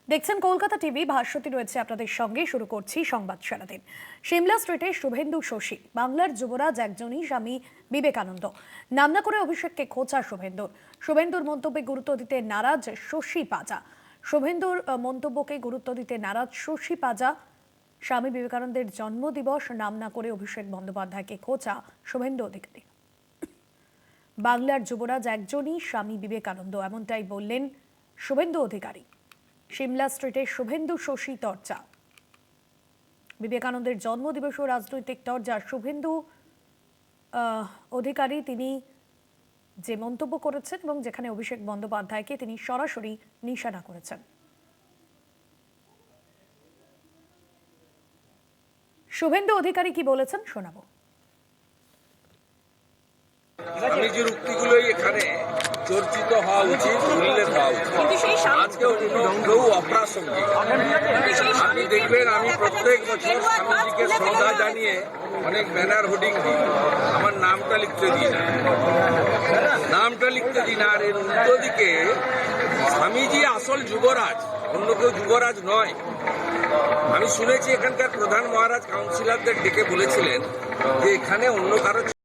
দেখছেন কলকাতা টিভি। ভাস্বতী রয়েছে আপনাদের সঙ্গে। শুরু করছি সংবাদ সারাদিন। সিমলা স্ট্রিটে শুভেন্দু শশী। বাংলার যুবরাজ একজনই, স্বামী বিবেকানন্দ। নাম না করে অভিষেককে খোঁচা শুভেন্দুর মন্তব্যে গুরুত্ব দিতে নারাজ শশী পাজা। শুভেন্দুর মন্তব্যকে গুরুত্ব দিতে নারাজ শশী পাজা। স্বামী বিবেকানন্দের জন্মদিবস নাম না করে অভিষেক বন্দ্যোপাধ্যায়কে খোঁচা শুভেন্দু অধিকারী। বাংলার যুবরাজ একজনই, স্বামী বিবেকানন্দ, এমনটাই বললেন শুভেন্দু অধিকারী। সিমলা স্ট্রিটে শুভেন্দু শশী চর্চা। বিবেকানন্দের জন্মদিবস ও রাজনৈতিক চর্চা। শুভেন্দু অধিকারী তিনি যে মন্তব্য করেছেন এবং যেখানে অভিষেক বন্দ্যোপাধ্যায়কে তিনি সরাসরি নিশানা করেছেন। শুভেন্দু অধিকারী কি বলেছেন শোনাবো। স্বামীজির উক্তিগুলোই এখানে চর্চিত হওয়া উচিত, উল্লেখ হওয়া উচিত। আজকে অন্য কেউ অপ্রাসঙ্গিক। আপনি দেখবেন আমি প্রত্যেক বছর স্বামীজিকে শ্রদ্ধা জানিয়ে অনেক ব্যানার হোর্ডিং দিই, আমার নামটা লিখতে দিই না। আর এর উল্টো দিকে স্বামীজি আসল যুবরাজ, অন্য কেউ যুবরাজ নয়। আমি শুনেছি এখানকার প্রধান মহারাজ কাউন্সিলরদের ডেকে বলেছিলেন যে এখানে অন্য কারো